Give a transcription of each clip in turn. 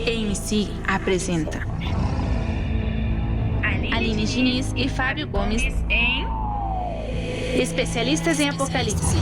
AMC apresenta Aline Diniz e Fábio Gomes em Especialistas em Apocalipse.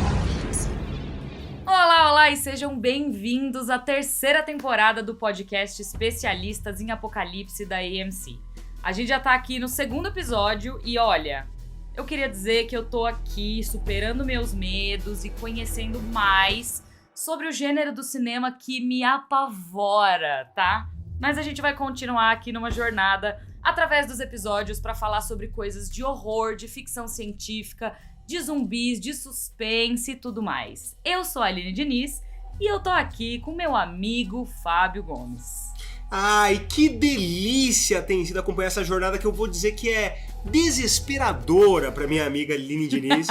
Olá, olá e sejam bem-vindos à terceira temporada do podcast Especialistas em Apocalipse da AMC. A gente já tá aqui no segundo episódio e olha, eu queria dizer que eu tô aqui superando meus medos e conhecendo mais sobre o gênero do cinema que me apavora, tá? Mas a gente vai continuar aqui numa jornada através dos episódios para falar sobre coisas de horror, de ficção científica, de zumbis, de suspense e tudo mais. Eu sou a Aline Diniz e eu tô aqui com meu amigo Fábio Gomes. Ai, que delícia tem sido acompanhar essa jornada que eu vou dizer que é desesperadora para minha amiga Aline Diniz.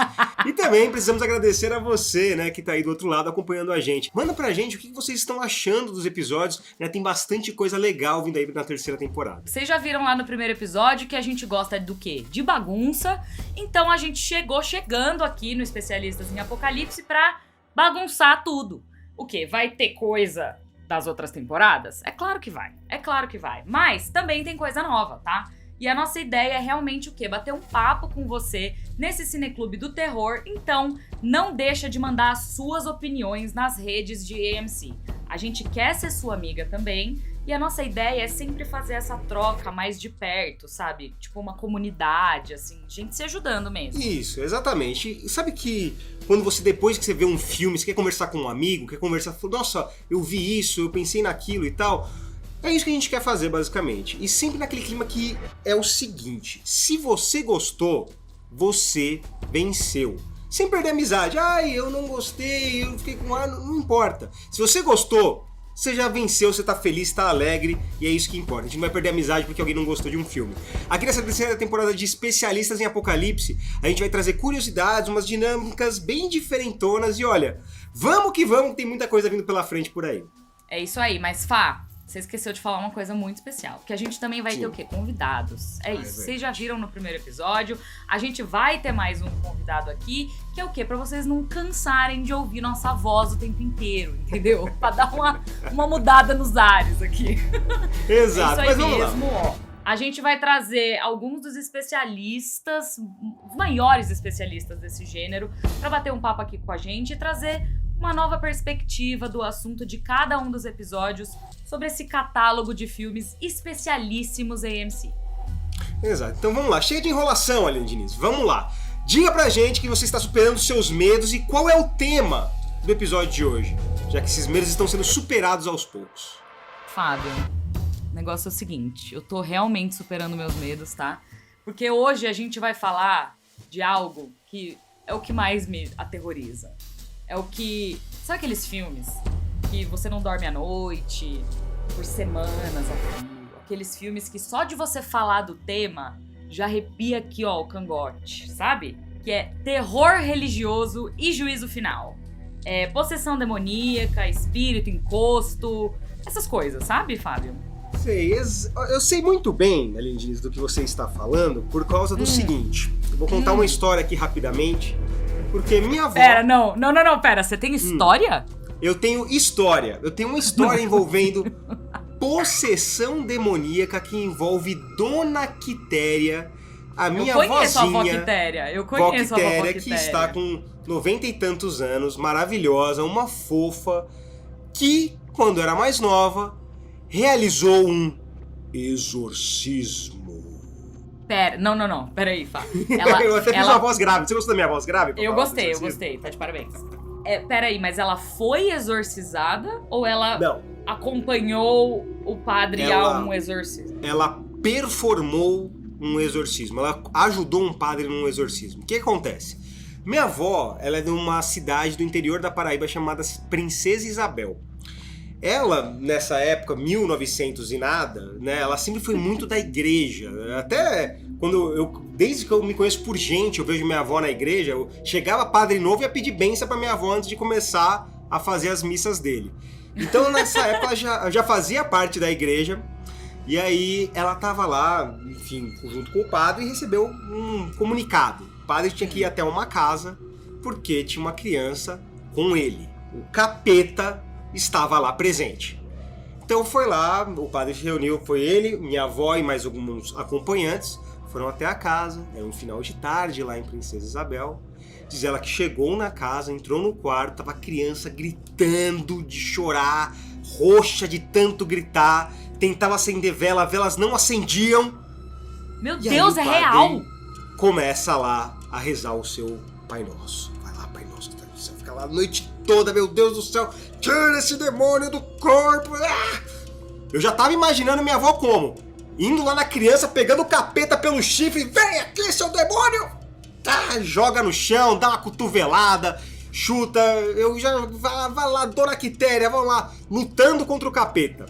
E também precisamos agradecer a você, né, que tá aí do outro lado acompanhando a gente. Manda pra gente o que vocês estão achando dos episódios, né? Tem bastante coisa legal vindo aí na terceira temporada. Vocês já viram lá no primeiro episódio que a gente gosta do quê? De bagunça. Então a gente chegando aqui no Especialistas em Apocalipse pra bagunçar tudo. O quê? Vai ter coisa das outras temporadas? É claro que vai, mas também tem coisa nova, tá? E a nossa ideia é realmente o quê? Bater um papo com você nesse Cineclube do Terror, então não deixa de mandar as suas opiniões nas redes de AMC. A gente quer ser sua amiga também, e a nossa ideia é sempre fazer essa troca mais de perto, sabe? Tipo uma comunidade, assim, gente se ajudando mesmo. Isso, exatamente. E sabe que quando você, depois que você vê um filme, você quer conversar com um amigo, quer conversar, nossa, eu vi isso, eu pensei naquilo e tal. É isso que a gente quer fazer, basicamente. E sempre naquele clima que é o seguinte: se você gostou, você venceu. Sem perder a amizade. Ai, eu não gostei, eu fiquei com ar, não importa. Se você gostou, você já venceu, você tá feliz, tá alegre, e é isso que importa. A gente não vai perder a amizade porque alguém não gostou de um filme. Aqui nessa terceira temporada de Especialistas em Apocalipse, a gente vai trazer curiosidades, umas dinâmicas bem diferentonas, e olha, vamos que vamos, tem muita coisa vindo pela frente por aí. É isso aí, mas Fá, você esqueceu de falar uma coisa muito especial, que a gente também vai ter o quê? Convidados. É isso, vocês já viram no primeiro episódio, a gente vai ter mais um convidado aqui, que é o quê? Pra vocês não cansarem de ouvir nossa voz o tempo inteiro, entendeu? Pra dar uma mudada nos ares aqui. Exato, é isso aí mas vamos mesmo, lá. ó. A gente vai trazer alguns dos especialistas, os maiores especialistas desse gênero, pra bater um papo aqui com a gente e trazer uma nova perspectiva do assunto de cada um dos episódios sobre esse catálogo de filmes especialíssimos AMC. Exato, então vamos lá, chega de enrolação, Aline Diniz, vamos lá. Diga pra gente que você está superando seus medos e qual é o tema do episódio de hoje, já que esses medos estão sendo superados aos poucos. Fábio, o negócio é o seguinte, eu tô realmente superando meus medos, tá? Porque hoje a gente vai falar de algo que é o que mais me aterroriza. É o que... Sabe aqueles filmes que você não dorme à noite, por semanas a fio? Aqueles filmes que só de você falar do tema já arrepia aqui, ó, o cangote, sabe? Que é terror religioso e juízo final. É possessão demoníaca, espírito, encosto, essas coisas, sabe, Fábio? Sei, eu sei muito bem, Aline Diniz, do que você está falando por causa do seguinte. Eu vou contar uma história aqui rapidamente, porque minha avó... Pera, pera, você tem história? Eu tenho história. Eu tenho uma história envolvendo possessão demoníaca que envolve Dona Quitéria, a minha vozinha. Eu conheço a avó Quitéria. Eu conheço a avó Quitéria. Que está com 90 e tantos anos, maravilhosa, uma fofa, que, quando era mais nova, realizou um exorcismo. Pera, não, peraí, Fá. Eu até fiz uma voz grave. Você gostou da minha voz grave? Eu gostei, tá de parabéns. Peraí, mas ela foi exorcizada ou ela acompanhou o padre a um exorcismo? Ela performou um exorcismo, ela ajudou um padre num exorcismo. O que acontece? Minha avó, ela é de uma cidade do interior da Paraíba chamada Princesa Isabel. Ela, nessa época, 1900 e nada, né, ela sempre foi muito da igreja. Até desde que eu me conheço por gente, eu vejo minha avó na igreja, chegava padre novo e ia pedir bênção pra minha avó antes de começar a fazer as missas dele. Então, nessa época, ela já fazia parte da igreja, e aí ela tava lá, enfim, junto com o padre, e recebeu um comunicado. O padre tinha que ir até uma casa, porque tinha uma criança com ele. O capeta estava lá presente. Então foi lá, o padre se reuniu, foi ele, minha avó e mais alguns acompanhantes, foram até a casa, era um final de tarde lá em Princesa Isabel. Diz ela que chegou na casa, entrou no quarto, tava a criança gritando de chorar, roxa de tanto gritar, tentava acender vela, velas não acendiam. Meu E aí Deus, o é padre real! Começa lá a rezar o seu Pai Nosso. Vai lá, Pai Nosso, que tá no céu. Fica lá a noite toda, meu Deus do céu. Tira esse demônio do corpo. Eu já tava imaginando minha avó como? Indo lá na criança, pegando o capeta pelo chifre. Vem aqui, seu demônio! Tá, joga no chão, dá uma cotovelada, chuta. Eu já... Vai lá, Dona Quitéria, vamos lá. Lutando contra o capeta.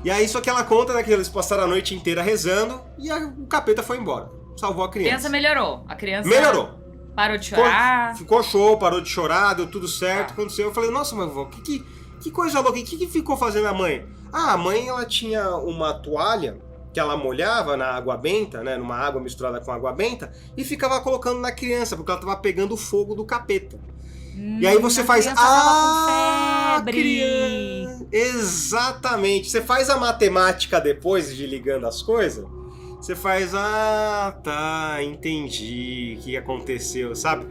E aí, só que ela conta, né, que eles passaram a noite inteira rezando e o capeta foi embora. Salvou a A criança. criança melhorou. A criança Melhorou. parou de chorar. Ficou show, parou de chorar, deu tudo certo, Tá. aconteceu. Eu falei, nossa, mas vó, que coisa louca, o que ficou fazendo a mãe? Ah, a mãe, ela tinha uma toalha que ela molhava na água benta, né, numa água misturada com água benta, e ficava colocando na criança, porque ela tava pegando o fogo do capeta. E aí você a faz, criança tava com febre. criança. Exatamente. Você faz a matemática depois de ligando as coisas. Você faz, tá, entendi o que aconteceu, sabe?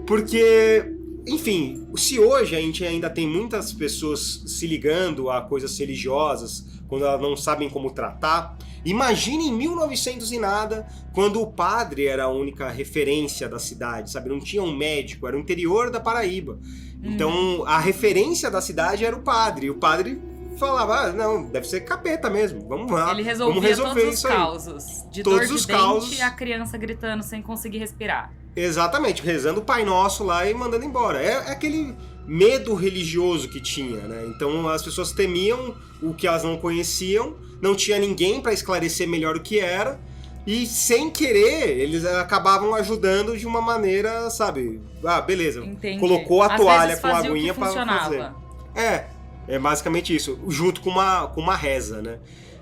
Porque, enfim, se hoje a gente ainda tem muitas pessoas se ligando a coisas religiosas, quando elas não sabem como tratar, imagine em 1900 e nada, quando o padre era a única referência da cidade, sabe? Não tinha um médico, era o interior da Paraíba. Então, a referência da cidade era o padre. E o padre falava, não, deve ser capeta mesmo, vamos lá. Ele vamos resolvia resolver todos os isso aí. causos. De Todos dor de os dente causos. e a criança gritando sem conseguir respirar. Exatamente, rezando o Pai Nosso lá e mandando embora. É aquele medo religioso que tinha, né? Então as pessoas temiam o que elas não conheciam, não tinha ninguém para esclarecer melhor o que era, e sem querer eles acabavam ajudando de uma maneira, sabe? Ah, beleza, Entendi. colocou a Às toalha vezes com a fazia o que aguinha pra funcionava. fazer. É basicamente isso, junto com uma reza, né?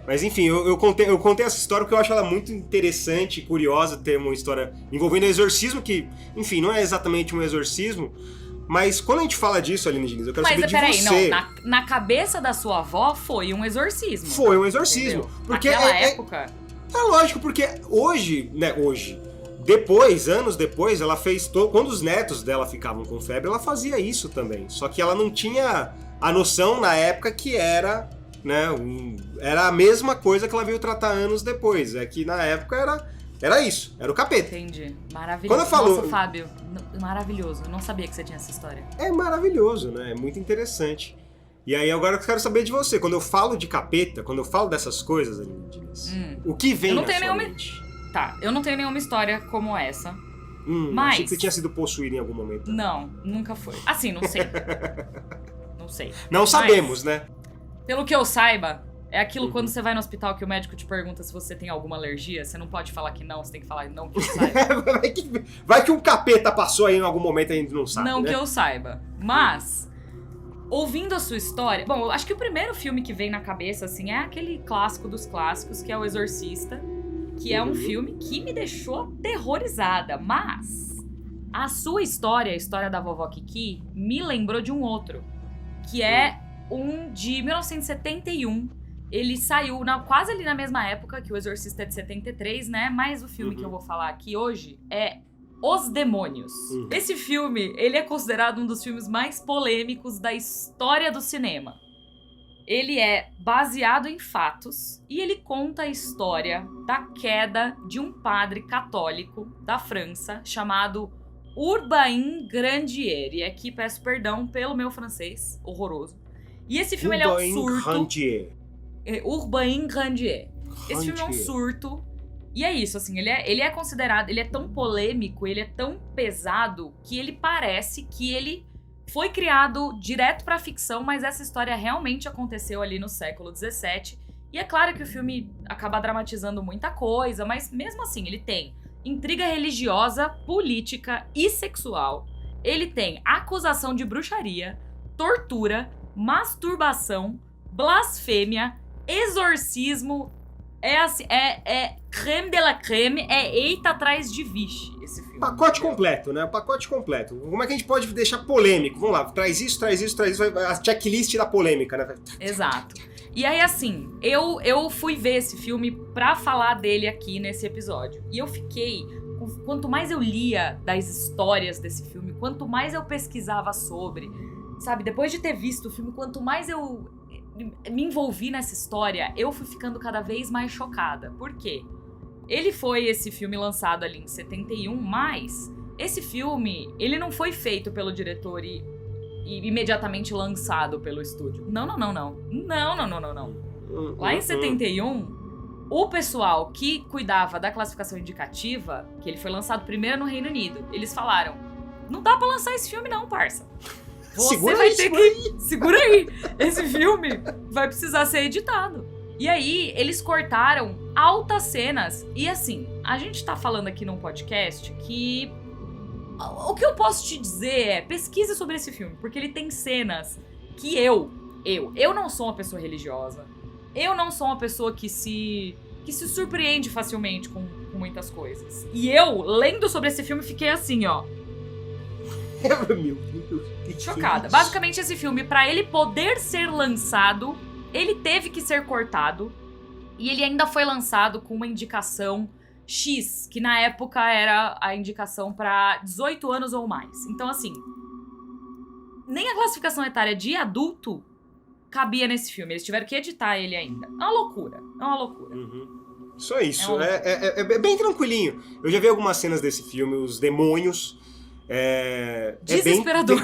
Mas enfim, eu contei essa história porque eu acho ela muito interessante e curiosa, ter uma história envolvendo exorcismo, que, enfim, não é exatamente um exorcismo, mas quando a gente fala disso, Aline Diniz, eu quero saber Mas de peraí, você. não, na cabeça da sua avó foi um exorcismo. Foi um exorcismo. Entendeu? Porque Naquela época. É lógico, porque hoje, depois, anos depois, ela fez... Quando os netos dela ficavam com febre, ela fazia isso também. Só que ela não tinha a noção na época que era, né, era a mesma coisa que ela veio tratar anos depois. É que na época era isso, era o capeta. Entendi. Maravilhoso. Quando eu falo- Nossa, Fábio, maravilhoso. Eu não sabia que você tinha essa história. É maravilhoso, né? É muito interessante. E aí agora eu quero saber de você. Quando eu falo de capeta, quando eu falo dessas coisas, Aline Diniz, o que vem Eu não na tenho sua nenhuma- mente? Tá, eu não tenho nenhuma história como essa. Mas... Achei que você tinha sido possuído em algum momento. Não, nunca foi. Assim, não sei. Não sei. Não Mas, sabemos, né? Pelo que eu saiba, é aquilo quando você vai no hospital que o médico te pergunta se você tem alguma alergia. Você não pode falar que não, você tem que falar não que eu saiba. vai que um capeta passou aí em algum momento e a gente não sabe, Não né? que eu saiba. Mas, ouvindo a sua história... Bom, eu acho que o primeiro filme que vem na cabeça, assim, é aquele clássico dos clássicos, que é O Exorcista. Que é um filme que me deixou aterrorizada. Mas, a sua história, a história da vovó Kiki, me lembrou de um outro. Que é um de 1971. Ele saiu quase ali na mesma época que O Exorcista é de 73, né? Mas o filme que eu vou falar aqui hoje é Os Demônios. Esse filme, ele é considerado um dos filmes mais polêmicos da história do cinema. Ele é baseado em fatos e ele conta a história da queda de um padre católico da França chamado Urbain Grandier. E aqui peço perdão pelo meu francês horroroso. E esse filme ele é um surto. Urbain Grandier. Esse filme é um surto. E é isso, assim, ele é considerado, ele é tão polêmico, ele é tão pesado, que ele parece que ele foi criado direto pra ficção, mas essa história realmente aconteceu ali no século XVII. E é claro que o filme acaba dramatizando muita coisa, mas mesmo assim, ele tem intriga religiosa, política e sexual. Ele tem acusação de bruxaria, tortura, masturbação, blasfêmia, exorcismo É assim, é creme de la creme, é eita atrás de vixe esse filme. Pacote completo, né? O pacote completo. Como é que a gente pode deixar polêmico? Vamos lá, traz isso, a checklist da polêmica, né? Exato. E aí, assim, eu fui ver esse filme pra falar dele aqui nesse episódio. E eu fiquei... Quanto mais eu lia das histórias desse filme, quanto mais eu pesquisava sobre, sabe? Depois de ter visto o filme, quanto mais eu me envolvi nessa história, eu fui ficando cada vez mais chocada. Por quê? Ele foi esse filme lançado ali em 71, mas esse filme, ele não foi feito pelo diretor e imediatamente lançado pelo estúdio. Não. Lá em 71, o pessoal que cuidava da classificação indicativa, que ele foi lançado primeiro no Reino Unido, eles falaram, não dá pra lançar esse filme não, parça. Segura aí. Esse filme vai precisar ser editado. E aí, eles cortaram altas cenas. E assim, a gente tá falando aqui num podcast que... O que eu posso te dizer é, pesquise sobre esse filme, porque ele tem cenas que eu não sou uma pessoa religiosa. Eu não sou uma pessoa que se surpreende facilmente com muitas coisas. E eu, lendo sobre esse filme, fiquei assim, ó. Meu Deus. Chocada. Basicamente, esse filme, pra ele poder ser lançado, ele teve que ser cortado. E ele ainda foi lançado com uma indicação X, que na época era a indicação pra 18 anos ou mais. Então, assim, nem a classificação etária de adulto cabia nesse filme. Eles tiveram que editar ele ainda. É uma loucura. Uhum. Só isso. É bem tranquilinho. Eu já vi algumas cenas desse filme, os demônios. Desesperador.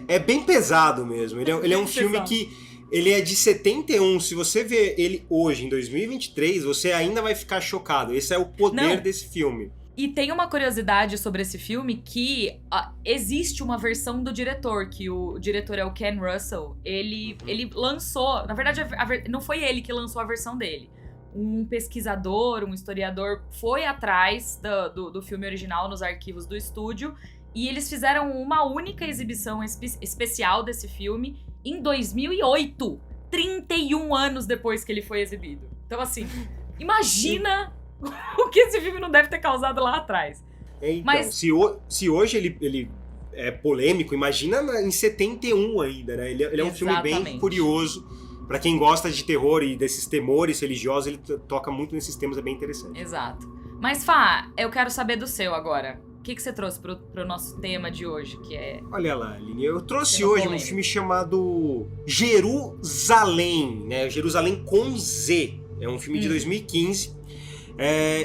É bem pesado mesmo. Ele é um filme que... Ele é de 71. Se você ver ele hoje, em 2023, você ainda vai ficar chocado. Esse é o poder desse filme. E tem uma curiosidade sobre esse filme que existe uma versão do diretor, que o diretor é o Ken Russell. Ele lançou... Na verdade, não foi ele que lançou a versão dele. Um pesquisador, um historiador foi atrás do filme original nos arquivos do estúdio e eles fizeram uma única exibição especial desse filme em 2008, 31 anos depois que ele foi exibido. Então, assim, imagina o que esse filme não deve ter causado lá atrás. Então, mas se hoje ele é polêmico, imagina em 71 ainda, né? Ele é um filme bem curioso. Pra quem gosta de terror e desses temores religiosos, ele toca muito nesses temas, é bem interessante. Exato. Mas, Fá, eu quero saber do seu agora. O que você trouxe pro nosso tema de hoje, que é... Olha lá, Aline, eu trouxe hoje um filme chamado Jerusalém, né? Jerusalém com Z. É um filme de 2015.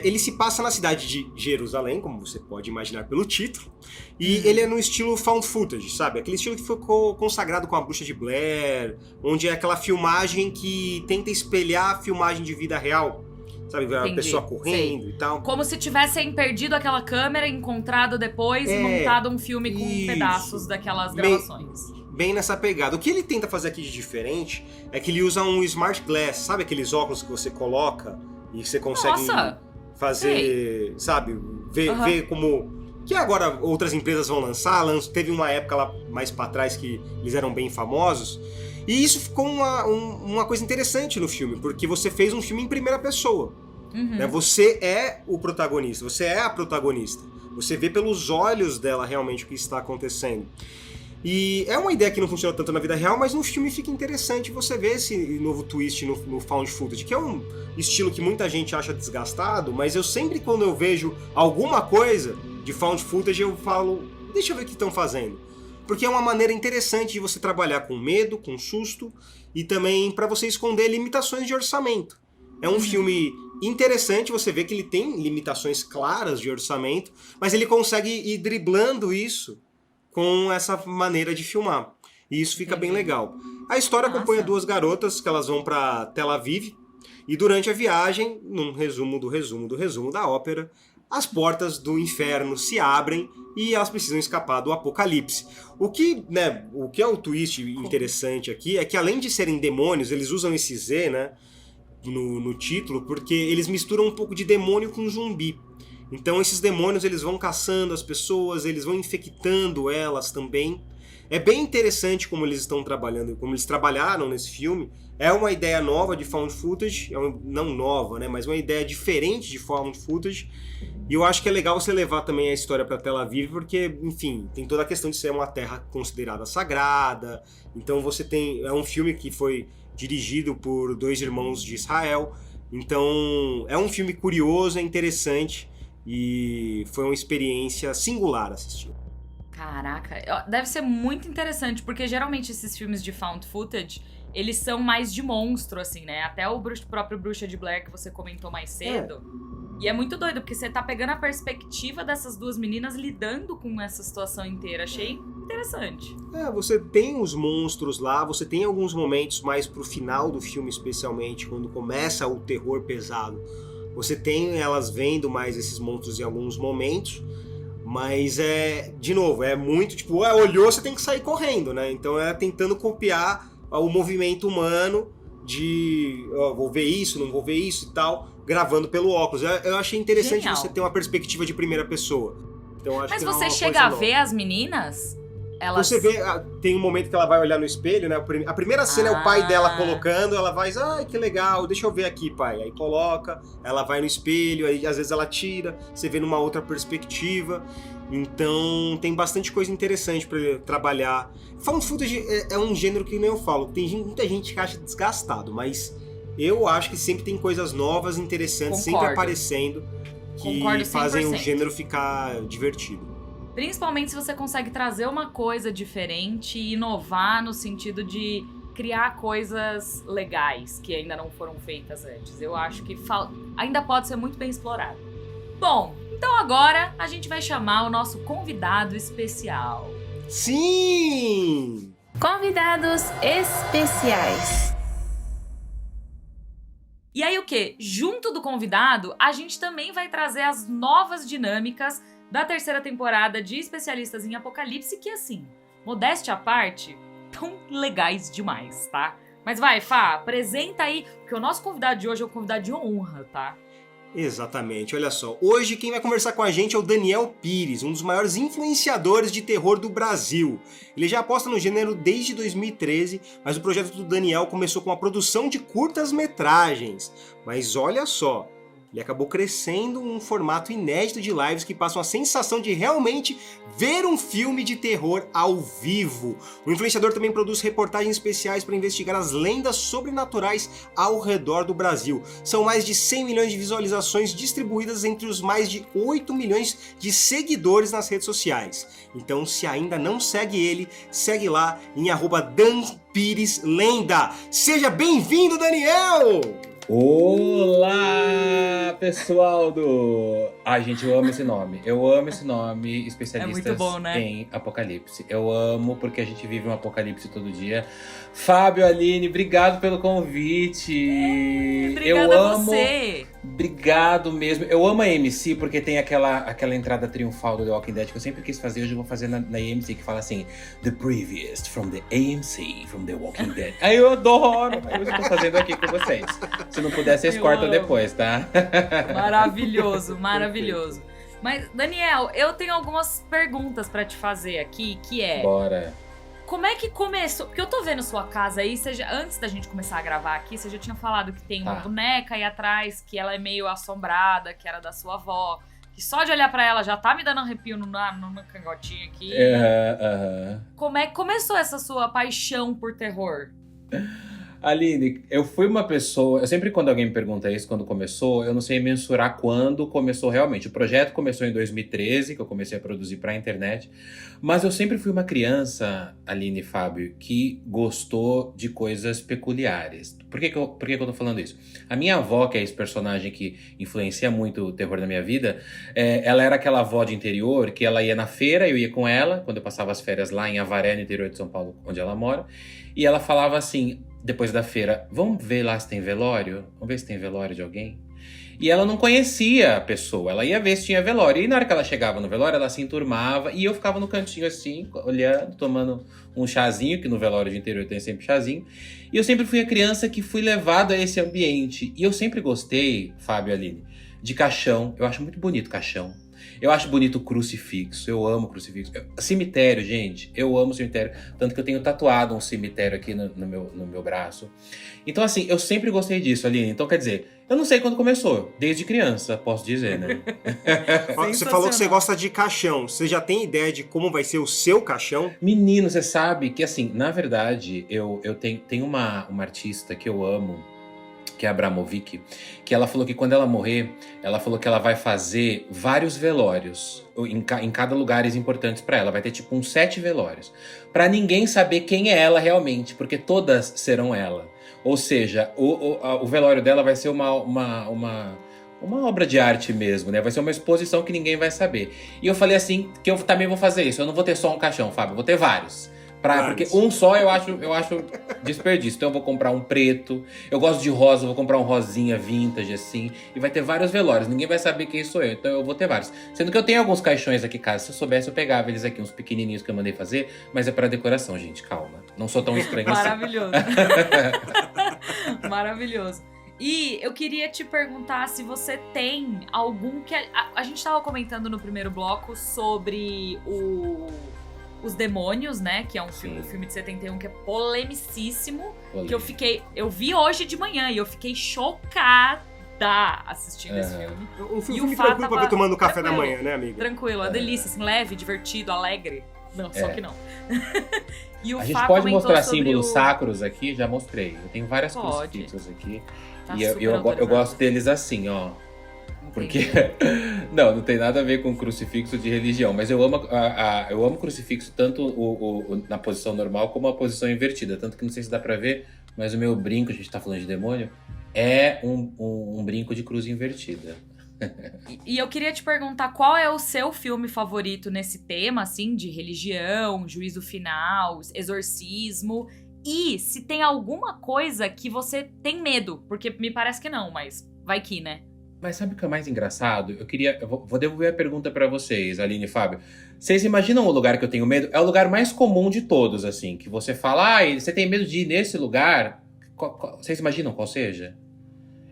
Ele se passa na cidade de Jerusalém, como você pode imaginar pelo título. E ele é no estilo found footage, sabe? Aquele estilo que foi consagrado com a Bruxa de Blair, onde é aquela filmagem que tenta espelhar a filmagem de vida real. Sabe, a pessoa correndo e tal. Como se tivessem perdido aquela câmera, encontrado depois e montado um filme com pedaços daquelas gravações. Bem nessa pegada. O que ele tenta fazer aqui de diferente é que ele usa um smart glass, sabe aqueles óculos que você coloca e você consegue fazer, sabe, ver como... Que agora outras empresas vão lançar. Teve uma época lá mais pra trás que eles eram bem famosos. E isso ficou uma coisa interessante no filme, porque você fez um filme em primeira pessoa. Né? Você é o protagonista, você é a protagonista. Você vê pelos olhos dela realmente o que está acontecendo. E é uma ideia que não funciona tanto na vida real, mas no filme fica interessante você ver esse novo twist no found footage, que é um estilo que muita gente acha desgastado, mas eu sempre, quando eu vejo alguma coisa de found footage, eu falo, deixa eu ver o que estão fazendo. Porque é uma maneira interessante de você trabalhar com medo, com susto, e também para você esconder limitações de orçamento. É um filme interessante, você vê que ele tem limitações claras de orçamento, mas ele consegue ir driblando isso com essa maneira de filmar. E isso fica bem legal. A história acompanha duas garotas que elas vão para Tel Aviv, e durante a viagem, num resumo da ópera, as portas do inferno se abrem e elas precisam escapar do apocalipse. O que é o twist interessante aqui é que, além de serem demônios, eles usam esse Z, né, no título, porque eles misturam um pouco de demônio com zumbi. Então esses demônios, eles vão caçando as pessoas, eles vão infectando elas também. É bem interessante como eles estão trabalhando, como eles trabalharam nesse filme. É uma ideia nova de found footage, não nova, né? Mas uma ideia diferente de found footage. E eu acho que é legal você levar também a história para Tel Aviv, porque, enfim, tem toda a questão de ser uma terra considerada sagrada. Então você tem... É um filme que foi dirigido por 2 irmãos de Israel. Então é um filme curioso, é interessante. E foi uma experiência singular assistir. Caraca, deve ser muito interessante, porque geralmente esses filmes de found footage, eles são mais de monstro, assim, né? Até o próprio Bruxa de Blair que você comentou mais cedo. E é muito doido, porque você tá pegando a perspectiva dessas 2 meninas lidando com essa situação inteira. Achei interessante. Você tem os monstros lá, você tem alguns momentos mais pro final do filme, especialmente, quando começa o terror pesado. Você tem elas vendo mais esses monstros em alguns momentos, mas de novo, é muito tipo, olhou, você tem que sair correndo, né? Então é tentando copiar o movimento humano de vou ver isso, não vou ver isso e tal, gravando pelo óculos. Eu achei interessante. Genial. Você ter uma perspectiva de primeira pessoa. Então, acho mas que você chega a ver as meninas? Você vê, tem um momento que ela vai olhar no espelho, né? A primeira cena é o pai dela colocando, ela vai, ai, que legal, deixa eu ver aqui, pai. Aí coloca, ela vai no espelho, aí às vezes ela tira, você vê numa outra perspectiva. Então tem bastante coisa interessante pra trabalhar. Found footage é um gênero que nem eu falo, tem muita gente que acha desgastado, mas eu acho que sempre tem coisas novas, interessantes, sempre aparecendo, que fazem o gênero ficar divertido. Principalmente se você consegue trazer uma coisa diferente e inovar no sentido de criar coisas legais que ainda não foram feitas antes. Eu acho que ainda pode ser muito bem explorado. Bom, então agora a gente vai chamar o nosso convidado especial. Sim! Convidados especiais. E aí o quê? Junto do convidado, a gente também vai trazer as novas dinâmicas da 3ª temporada de Especialistas em Apocalipse, que assim, modéstia à parte, tão legais demais, tá? Mas vai, Fá, apresenta aí, porque o nosso convidado de hoje é um convidado de honra, tá? Exatamente, olha só. Hoje quem vai conversar com a gente é o Daniel Pires, um dos maiores influenciadores de terror do Brasil. Ele já aposta no gênero desde 2013, mas o projeto do Daniel começou com a produção de curtas-metragens. Mas olha só, ele acabou crescendo um formato inédito de lives que passam a sensação de realmente ver um filme de terror ao vivo. O influenciador também produz reportagens especiais para investigar as lendas sobrenaturais ao redor do Brasil. São mais de 100 milhões de visualizações distribuídas entre os mais de 8 milhões de seguidores nas redes sociais. Então, se ainda não segue ele, segue lá em @danpireslenda. Seja bem-vindo, Daniel! Olá, pessoal do... Ai, gente, eu amo esse nome. Eu amo esse nome, Especialistas muito bom, né? em Apocalipse. Eu amo porque a gente vive um apocalipse todo dia. Fábio, Aline, obrigado pelo convite. Obrigada a você. Obrigado mesmo. Eu amo a AMC porque tem aquela entrada triunfal do The Walking Dead que eu sempre quis fazer. Hoje eu vou fazer na AMC, que fala assim: The previous from the AMC, from The Walking Dead. Aí eu adoro. Hoje eu tô fazendo aqui com vocês. Se não puder, vocês cortam depois, tá? Maravilhoso, maravilhoso. Mas, Daniel, eu tenho algumas perguntas pra te fazer aqui, que é... Bora. Como é que começou? Porque eu tô vendo sua casa aí, antes da gente começar a gravar aqui, você já tinha falado que tem uma boneca aí atrás, que ela é meio assombrada, que era da sua avó. Que só de olhar pra ela já tá me dando arrepio no cangotinho aqui. Como é que começou essa sua paixão por terror? Aline, eu fui uma pessoa... Eu sempre quando alguém me pergunta isso, quando começou, eu não sei mensurar quando começou realmente. O projeto começou em 2013, que eu comecei a produzir pra internet. Mas eu sempre fui uma criança, Aline e Fábio, que gostou de coisas peculiares. Por que eu tô falando isso? A minha avó, que é esse personagem que influencia muito o terror da minha vida, ela era aquela avó de interior que ela ia na feira, eu ia com ela, quando eu passava as férias lá em Avaré, no interior de São Paulo, onde ela mora. E ela falava assim... Depois da feira, vamos ver lá se tem velório? Vamos ver se tem velório de alguém? E ela não conhecia a pessoa, ela ia ver se tinha velório. E na hora que ela chegava no velório, ela se enturmava e eu ficava no cantinho assim, olhando, tomando um chazinho, que no velório de interior tem sempre chazinho. E eu sempre fui a criança que fui levado a esse ambiente. E eu sempre gostei, Fábio e Aline, de caixão. Eu acho muito bonito caixão. Eu acho bonito o crucifixo, eu amo crucifixo. Cemitério, gente, eu amo cemitério. Tanto que eu tenho tatuado um cemitério aqui no meu braço. Então, assim, eu sempre gostei disso, Aline. Então, quer dizer, eu não sei quando começou. Desde criança, posso dizer, né? Ó, você falou que você gosta de caixão. Você já tem ideia de como vai ser o seu caixão? Menino, você sabe que, assim, na verdade, eu tenho uma artista que eu amo, que é a Abramovic, que ela falou que quando ela morrer, ela falou que ela vai fazer vários velórios em cada lugares importantes pra ela. Vai ter tipo uns 7 velórios. Pra ninguém saber quem é ela realmente, porque todas serão ela. Ou seja, o velório dela vai ser uma obra de arte mesmo, né? Vai ser uma exposição que ninguém vai saber. E eu falei assim, que eu também vou fazer isso. Eu não vou ter só um caixão, Fábio, eu vou ter vários. Porque um só eu acho desperdício. Então eu vou comprar um preto. Eu gosto de rosa, eu vou comprar um rosinha vintage, assim. E vai ter vários velórios. Ninguém vai saber quem sou eu. Então eu vou ter vários. Sendo que eu tenho alguns caixões aqui em casa. Se eu soubesse, eu pegava eles aqui, uns pequenininhos que eu mandei fazer. Mas é pra decoração, gente. Calma. Não sou tão estranho assim. Maravilhoso. Maravilhoso. E eu queria te perguntar se você tem algum que... A gente tava comentando no primeiro bloco sobre Os Demônios, né? Que é um filme de 71 que é polemicíssimo. Polêmico. Que eu vi hoje de manhã e eu fiquei chocada assistindo esse filme. Um E filme o Fá tranquilo pra ver tava tomando café da tranquilo. manhã, né, amiga? Tranquilo, uma delícia, assim, leve, divertido, alegre. Não, só que não. E o A gente Fá pode comentou mostrar sobre símbolos sacros aqui? Já mostrei. Eu tenho várias Pode. crucifixos aqui. Tá E super eu autorizado. gosto deles assim, ó. Porque não tem nada a ver com crucifixo de religião, mas eu amo crucifixo tanto na posição normal como a posição invertida, tanto que não sei se dá pra ver, mas o meu brinco, a gente tá falando de demônio, é um brinco de cruz invertida. E eu queria te perguntar qual é o seu filme favorito nesse tema, assim, de religião, juízo final, exorcismo, e se tem alguma coisa que você tem medo, porque me parece que não, mas vai que, né? Mas sabe o que é mais engraçado? Eu vou devolver a pergunta pra vocês, Aline e Fábio. Vocês imaginam o lugar que eu tenho medo? É o lugar mais comum de todos, assim, que você fala, você tem medo de ir nesse lugar? Vocês imaginam qual seja?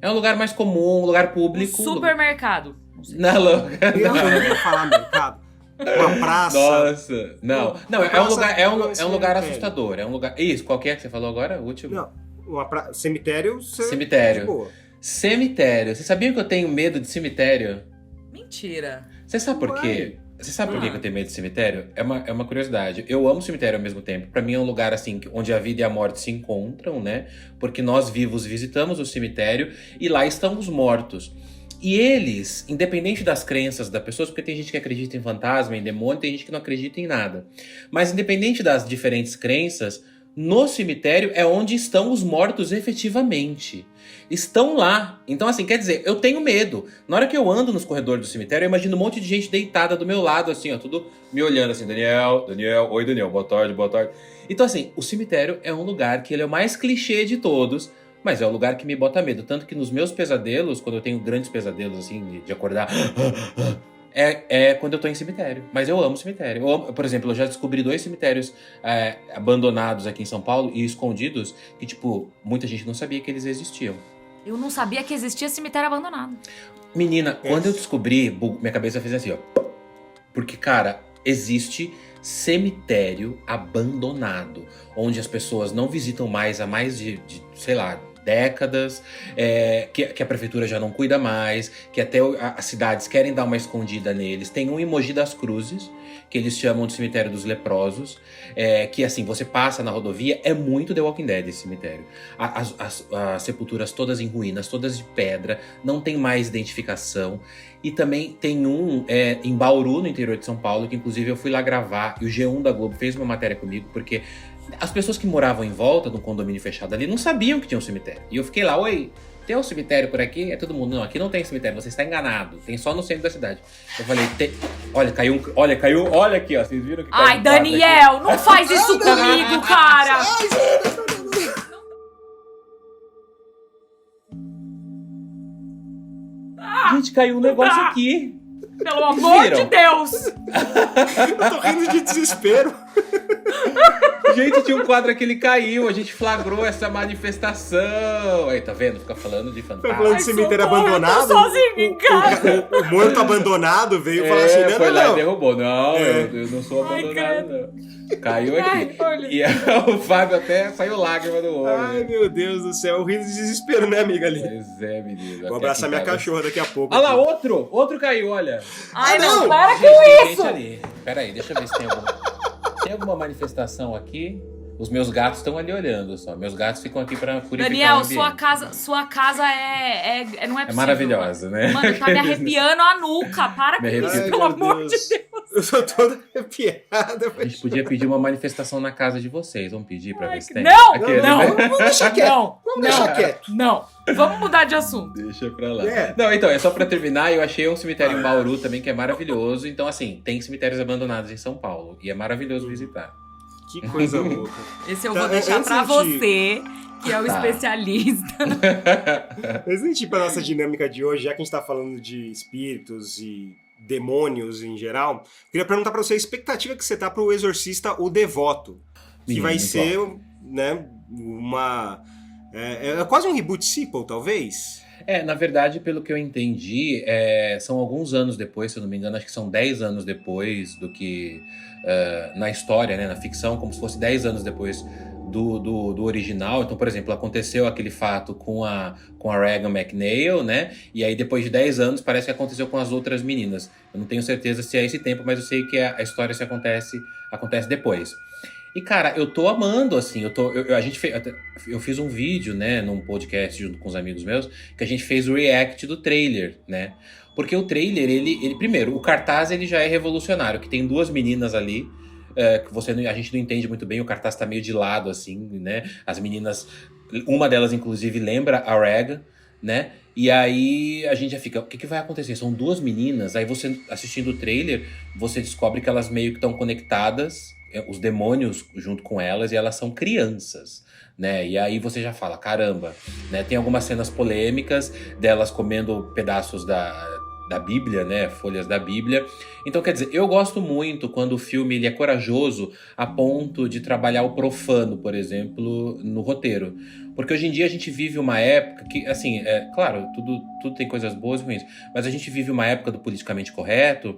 É um lugar mais comum, um lugar público. Supermercado. Não sei. Não, Eu não ia falar mercado. Uma praça. Nossa, não. Não, é um lugar, é um lugar cemitério. assustador. É um lugar. Isso, qual que é que você falou agora? O último? Não, cemitério. Cemitério. De boa. Cemitério. Você sabia que eu tenho medo de cemitério? Mentira. Você sabe por quê? Você sabe por que eu tenho medo de cemitério? É uma curiosidade. Eu amo cemitério ao mesmo tempo. Pra mim é um lugar assim onde a vida e a morte se encontram, né? Porque nós vivos visitamos o cemitério e lá estão os mortos. E eles, independente das crenças das pessoas, porque tem gente que acredita em fantasma, em demônio, tem gente que não acredita em nada. Mas independente das diferentes crenças, no cemitério é onde estão os mortos efetivamente. Estão lá. Então, assim, quer dizer, eu tenho medo. Na hora que eu ando nos corredores do cemitério, eu imagino um monte de gente deitada do meu lado, assim, ó, tudo me olhando assim, Daniel, oi Daniel, boa tarde. Então, assim, o cemitério é um lugar que ele é o mais clichê de todos, mas é o lugar que me bota medo. Tanto que nos meus pesadelos, quando eu tenho grandes pesadelos, assim, de acordar, é quando eu tô em cemitério. Mas eu amo cemitério. Por exemplo, eu já descobri 2 cemitérios abandonados aqui em São Paulo e escondidos, que, tipo, muita gente não sabia que eles existiam. Eu não sabia que existia cemitério abandonado. Menina, quando eu descobri, minha cabeça fez assim, ó. Porque, cara, existe cemitério abandonado, onde as pessoas não visitam mais há mais de sei lá, décadas, que a prefeitura já não cuida mais, que até as cidades querem dar uma escondida neles. Tem um em Mogi das Cruzes, que eles chamam de cemitério dos leprosos, que assim, você passa na rodovia, é muito The Walking Dead esse cemitério. As sepulturas todas em ruínas, todas de pedra, não tem mais identificação. E também tem um em Bauru, no interior de São Paulo, que inclusive eu fui lá gravar, e o G1 da Globo fez uma matéria comigo, porque as pessoas que moravam em volta do condomínio fechado ali não sabiam que tinha um cemitério. E eu fiquei lá, oi, tem um cemitério por aqui? É todo mundo, não, aqui não tem cemitério, você está enganado, tem só no centro da cidade. Eu falei, olha, caiu, olha aqui, ó, vocês viram que caiu. Ai, Daniel, não faz isso comigo, cara! Gente, caiu um negócio aqui. Pelo amor viram? de Deus! Eu tô rindo de desespero. Gente, tinha um quadro que ele caiu, a gente flagrou essa manifestação. Aí, tá vendo? Fica falando de Foi fantasma. falando de cemitério abandonado. Eu tô sozinho em casa. O morto abandonado veio falar assim, não, foi não, lá não. e derrubou. Não, É. eu não sou Ai, abandonado, credo. não. Caiu aqui. Ai, olha. E o Fábio até saiu lágrima do olho. Ai, meu Deus do céu, eu ri de desespero, né, amiga ali? Pois é, menino. Vou abraçar minha cachorra daqui a pouco. Olha lá, aqui. outro caiu, olha. Ai, não! não, para Gente, tem com gente isso! ali. Pera aí, deixa eu ver se tem alguma manifestação aqui. Os meus gatos estão ali olhando só. Meus gatos ficam aqui pra purificar Daniel, o ambiente. sua casa não é possível. É maravilhosa, né? Mano, tá me arrepiando a nuca. Para com Me isso, arrepio. pelo Ai, meu amor de Deus. Deus. Eu sou toda arrepiada. A gente podia pedir uma manifestação na casa de vocês. Vamos pedir pra Ai, ver se tem? não, Aquele, não. né? Vamos deixar quieto. Não, Vamos deixar quieto. não. Vamos mudar de assunto. Deixa pra lá. É. Não, então, é só pra terminar, eu achei um cemitério em Bauru também que é maravilhoso. Então, assim, tem cemitérios abandonados em São Paulo. E é maravilhoso visitar. Que coisa louca. Esse eu Tá, vou deixar antes pra de- você, que é o Tá. especialista. Antes de gente ir pra nossa dinâmica de hoje, já que a gente tá falando de espíritos e demônios em geral, queria perguntar pra você a expectativa que você tá pro Exorcista O Devoto. Que Menino, vai muito ser, né, uma... É quase um reboot sequel, talvez? Na verdade, pelo que eu entendi, são alguns anos depois, se eu não me engano, acho que são 10 anos depois do que na história, né, na ficção, como se fosse 10 anos depois do original. Então, por exemplo, aconteceu aquele fato com a Regan McNeil, né? E aí, depois de 10 anos, parece que aconteceu com as outras meninas. Eu não tenho certeza se é esse tempo, mas eu sei que a história se acontece depois. E, cara, eu tô amando, assim, eu fiz um vídeo, né, num podcast junto com os amigos meus, que a gente fez o react do trailer, né? Porque o trailer, ele primeiro, o cartaz, ele já é revolucionário, que tem duas meninas ali, que a gente não entende muito bem, o cartaz tá meio de lado, assim, né? As meninas, uma delas, inclusive, lembra a Regan, né? E aí a gente já fica, o que vai acontecer? São duas meninas, aí você, assistindo o trailer, você descobre que elas meio que estão conectadas, os demônios junto com elas, e elas são crianças, né? E aí você já fala, caramba, né? Tem algumas cenas polêmicas delas comendo pedaços da Bíblia, né? Folhas da Bíblia. Então, quer dizer, eu gosto muito quando o filme ele é corajoso a ponto de trabalhar o profano, por exemplo, no roteiro. Porque hoje em dia a gente vive uma época que, assim, claro, tudo tem coisas boas e ruins, mas a gente vive uma época do politicamente correto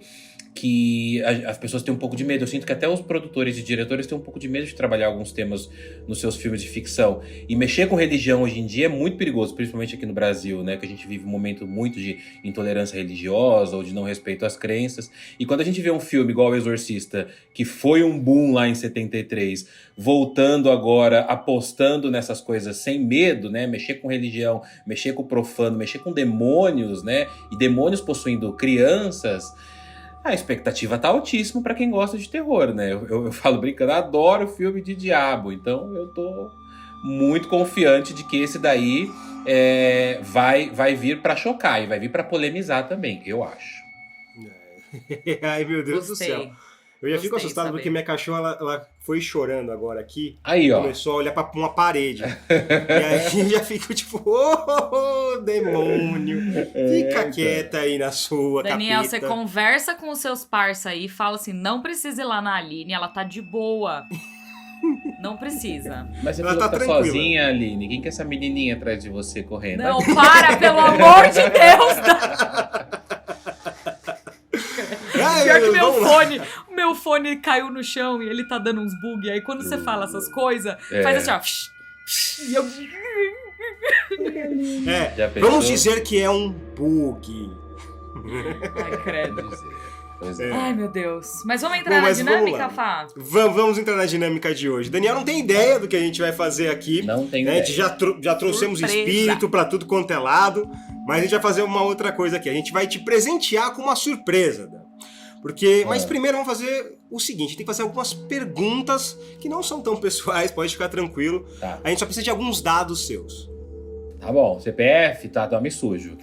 que as pessoas têm um pouco de medo. Eu sinto que até os produtores e diretores têm um pouco de medo de trabalhar alguns temas nos seus filmes de ficção. E mexer com religião hoje em dia é muito perigoso, principalmente aqui no Brasil, né? Que a gente vive um momento muito de intolerância religiosa ou de não respeito às crenças. E quando a gente vê um filme igual O Exorcista, que foi um boom lá em 73, voltando agora, apostando nessas coisas sem medo, né? Mexer com religião, mexer com o profano, mexer com demônios, né? E demônios possuindo crianças... A expectativa tá altíssima pra quem gosta de terror, né? Eu falo brincando, adoro filme de diabo, então eu tô muito confiante de que esse daí vai vir pra chocar e vai vir pra polemizar também, eu acho. Ai, meu Deus do Gostei. céu. Eu já fico Gostei, assustado saber. porque minha cachorra, ela foi chorando agora aqui. Aí, ó. Começou a olhar pra uma parede. E aí eu já fico tipo, ô, demônio. Fica então. quieta aí na sua, Daniel, você capeta. conversa com os seus parça aí e fala assim, não precisa ir lá na Aline, ela tá de boa. Não precisa. Mas você Ela falou tá que tá tranquila. sozinha, Aline. Quem que é essa menininha atrás de você correndo? Não, para, pelo amor de Deus! Ai, Pior que meu Deus, vamos lá. o meu fone caiu no chão e ele tá dando uns bug. Aí quando você fala essas coisas, faz assim, ó. E eu... É, Já pensou? vamos dizer que é um bug. Ai, credo. Pois é. Ai, meu Deus. Mas vamos entrar Bom, na mas vamos dinâmica, lá. Fá? Vamos entrar na dinâmica de hoje. Daniel não tem ideia do que a gente vai fazer aqui. Não tem Né? A ideia. gente já trouxemos Surpresa. espírito pra tudo quanto é lado, mas a gente vai fazer uma outra coisa aqui. A gente vai te presentear com uma surpresa, Dan. Mas primeiro vamos fazer o seguinte, a gente tem que fazer algumas perguntas que não são tão pessoais, pode ficar tranquilo. Tá. A gente só precisa de alguns dados seus. Tá bom, CPF, tá, me sujo.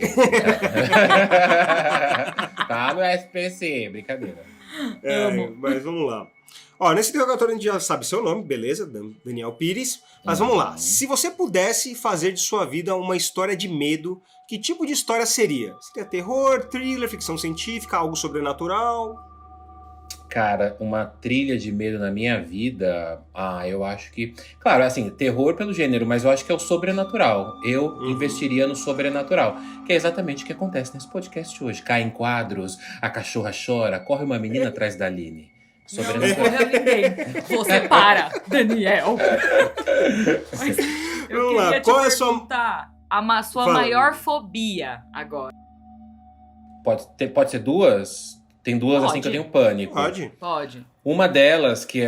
Tá no SPC, brincadeira. Amo. Mas vamos lá. Ó, nesse interrogatório a gente já sabe seu nome, beleza? Daniel Pires. Mas vamos lá. Se você pudesse fazer de sua vida uma história de medo, que tipo de história seria? Seria terror, thriller, ficção científica, algo sobrenatural? Cara, uma trilha de medo na minha vida, eu acho que... Claro, assim, terror pelo gênero, mas eu acho que é o sobrenatural. Eu investiria no sobrenatural, que é exatamente o que acontece nesse podcast hoje. Caem quadros, a cachorra chora, corre uma menina atrás da Aline. Não Sobrenatural. correu ninguém. Você para, Daniel. Mas eu Vamos lá, queria te qual é a sua- perguntar sua Fala. maior fobia agora. Pode ser duas? Tem duas assim Pode. que eu tenho pânico. Pode. Pode. Uma delas, que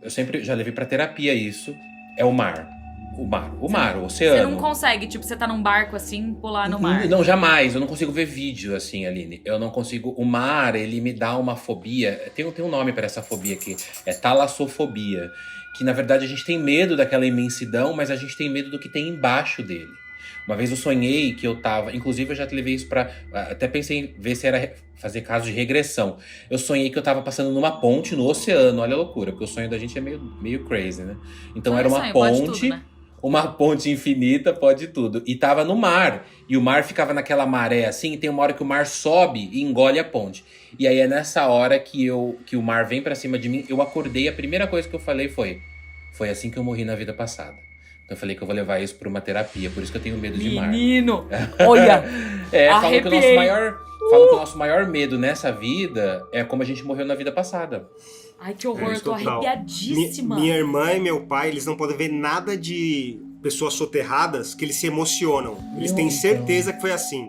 eu sempre já levei pra terapia isso, é o mar. O mar, o Você oceano. não consegue, tipo, você tá num barco assim, pular no mar. Não, jamais. Eu não consigo ver vídeo assim, Aline. Eu não consigo. O mar, ele me dá uma fobia. Tem um nome pra essa fobia aqui. É talassofobia. Que na verdade a gente tem medo daquela imensidão, mas a gente tem medo do que tem embaixo dele. Uma vez eu sonhei que eu tava. Inclusive eu já te levei isso pra. Até pensei em ver se era fazer caso de regressão. Eu sonhei que eu tava passando numa ponte no oceano. Olha a loucura, porque o sonho da gente é meio crazy, né? Então era uma Sonho, pode ponte. tudo, né? Uma ponte infinita, pode tudo. E tava no mar. E o mar ficava naquela maré assim, e tem uma hora que o mar sobe e engole a ponte. E aí é nessa hora que o mar vem pra cima de mim. Eu acordei, a primeira coisa que eu falei foi assim que eu morri na vida passada. Então eu falei que eu vou levar isso pra uma terapia, por isso que eu tenho medo de mar. Menino, olha, Falam que o nosso maior medo nessa vida é como a gente morreu na vida passada. ai que horror, É, eu tô total. arrepiadíssima. Minha irmã e meu pai, eles não podem ver nada de pessoas soterradas que eles se emocionam. Eles têm certeza que foi assim.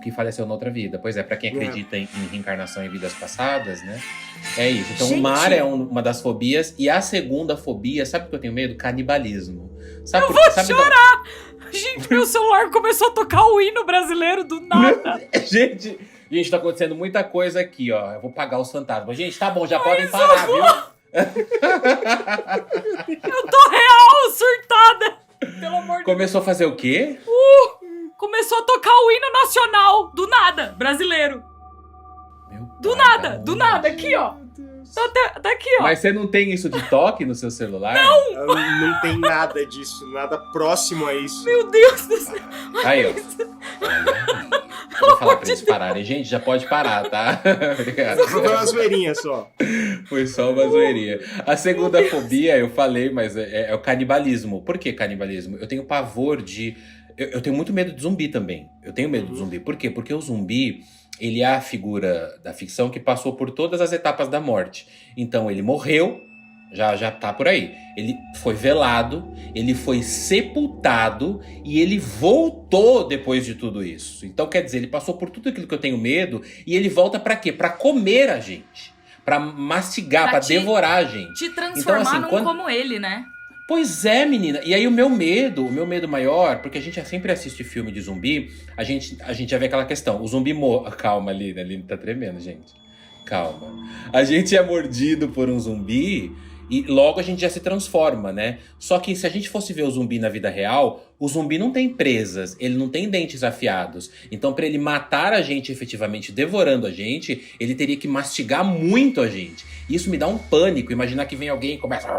Que faleceu na outra vida. Pois é, pra quem acredita em reencarnação em vidas passadas, né? É isso. Então Gente. o mar é uma das fobias. E a segunda fobia, sabe o que eu tenho medo? Canibalismo. Sabe Eu vou chorar! Gente, meu celular começou a tocar o hino brasileiro do nada. Gente, tá acontecendo muita coisa aqui, ó. Eu vou pagar os fantasmas. Gente, tá bom, já podem parar, viu? Eu tô real surtada. Pelo amor de Deus. Começou a fazer o quê? Começou a tocar o hino nacional. Do nada, brasileiro. Do nada, aqui, ó. Tá aqui, ó. Mas você não tem isso de toque no seu celular? Não tem nada disso, nada próximo a isso. Meu Deus do céu. Aí, ó. Eu vou falar pra eles pararem. Gente, já pode parar, tá? Obrigado. Foi uma zoeirinha só. Foi só uma zoeirinha. A segunda fobia, eu falei, mas é o canibalismo. Por que canibalismo? Eu tenho pavor de... Eu tenho muito medo de zumbi também. Eu tenho medo do zumbi. Por quê? Porque o zumbi, ele é a figura da ficção que passou por todas as etapas da morte. Então, ele morreu, já tá por aí. Ele foi velado, ele foi sepultado e ele voltou depois de tudo isso. Então, quer dizer, ele passou por tudo aquilo que eu tenho medo e ele volta pra quê? Pra comer a gente. Pra mastigar, pra devorar a gente. Te transformar Então, assim, num como ele, né? Pois é, menina. E aí o meu medo maior, porque a gente sempre assiste filme de zumbi, a gente já vê aquela questão, o zumbi Calma, Aline, a Aline tá tremendo, gente. Calma. A gente é mordido por um zumbi e logo a gente já se transforma, né? Só que se a gente fosse ver o zumbi na vida real, o zumbi não tem presas, ele não tem dentes afiados. Então, pra ele matar a gente efetivamente, devorando a gente, ele teria que mastigar muito a gente. Isso me dá um pânico, imaginar que vem alguém e começa...